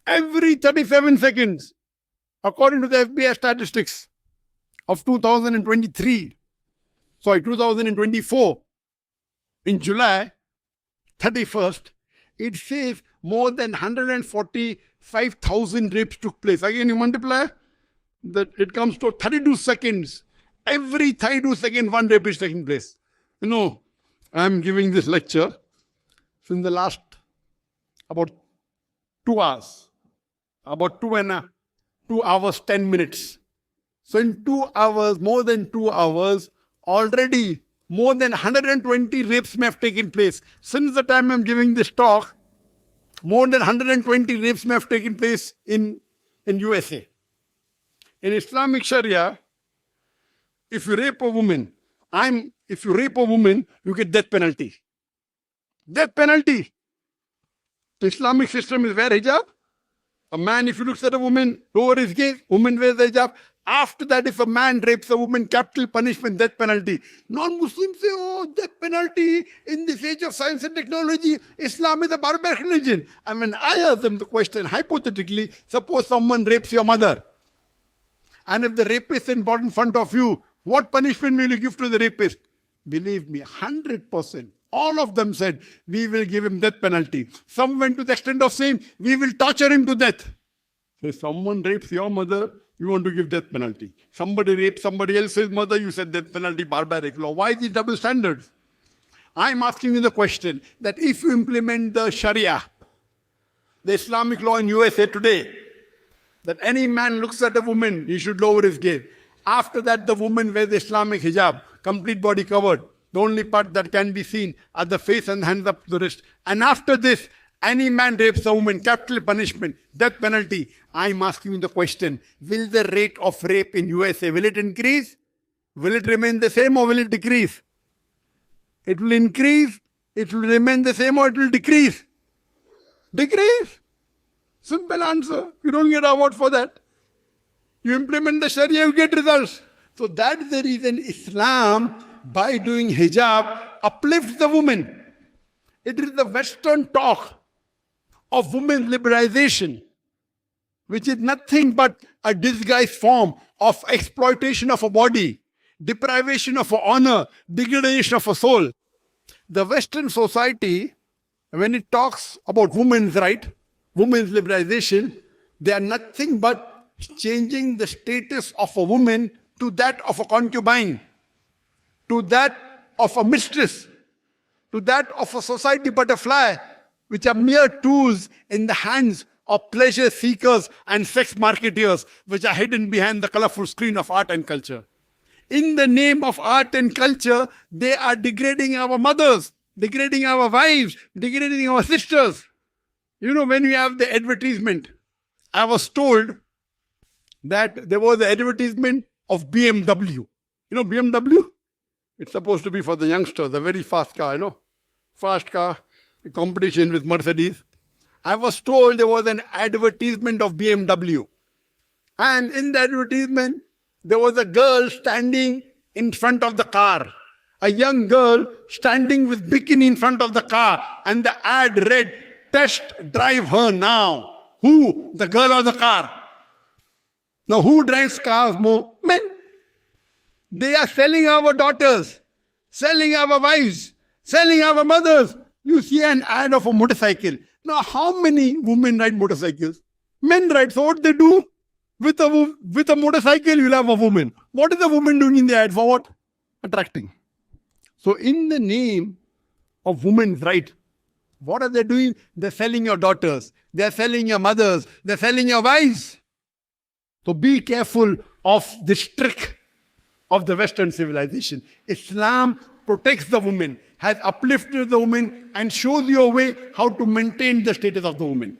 Every 37 seconds, according to the FBI statistics of 2024, in July 31st, it says more than 145,000 rapes took place. Again, you multiply that, it comes to 32 seconds. Every 32 seconds, one rape is taking place. You know, I'm giving this lecture in the last about 2 hours. About 2 hours, 10 minutes. So in 2 hours, more than 2 hours, already more than 120 rapes may have taken place. Since the time I'm giving this talk, more than 120 rapes may have taken place in USA. In Islamic Sharia, if you rape a woman, you get death penalty. Death penalty. The Islamic system is wear hijab. A man, if he looks at a woman, lower his gaze, woman wears the hijab. After that, if a man rapes a woman, capital punishment, death penalty. Non-Muslims say, oh, death penalty in this age of science and technology, Islam is a barbaric religion. And when I ask them the question, hypothetically, suppose someone rapes your mother. And if the rapist is brought in front of you, what punishment will you give to the rapist? Believe me, 100%. All of them said, we will give him death penalty. Some went to the extent of saying, we will torture him to death. So if someone rapes your mother, you want to give death penalty. Somebody rapes somebody else's mother, you said death penalty, barbaric law. Why these double standards? I'm asking you the question that if you implement the Sharia, the Islamic law in USA today, that any man looks at a woman, he should lower his gaze. After that, the woman wears the Islamic hijab, complete body covered. The only part that can be seen are the face and hands up to the wrist. And after this, any man rapes a woman, capital punishment, death penalty. I'm asking you the question, will the rate of rape in USA, will it increase? Will it remain the same or will it decrease? It will increase, it will remain the same or it will decrease? Decrease. Simple answer. You don't get an award for that. You implement the Sharia, you get results. So that's the reason Islam, by doing hijab, uplifts the woman. It is the Western talk of women's liberalization, which is nothing but a disguised form of exploitation of a body, deprivation of a honor, degradation of a soul. The Western society, when it talks about women's right, women's liberalization, they are nothing but changing the status of a woman to that of a concubine, to that of a mistress, to that of a society butterfly, which are mere tools in the hands of pleasure seekers and sex marketeers, which are hidden behind the colorful screen of art and culture. In the name of art and culture, they are degrading our mothers, degrading our wives, degrading our sisters. You know, when we have the advertisement, I was told that there was an advertisement of BMW. You know BMW? It's supposed to be for the youngsters, a very fast car, you know. Fast car, a competition with Mercedes. I was told there was an advertisement of BMW. And in the advertisement, there was a girl standing in front of the car. A young girl standing with bikini in front of the car. And the ad read, test drive her now. Who? The girl or the car? Now who drives cars more? Men. They are selling our daughters, selling our wives, selling our mothers. You see an ad of a motorcycle. Now how many women ride motorcycles? Men ride. So what they do? With a motorcycle, you'll have a woman. What is the woman doing in the ad? For what? Attracting. So in the name of women's right, what are they doing? They're selling your daughters. They're selling your mothers. They're selling your wives. So be careful of this trick of the Western civilization. Islam protects the woman, has uplifted the woman, and shows you a way how to maintain the status of the woman.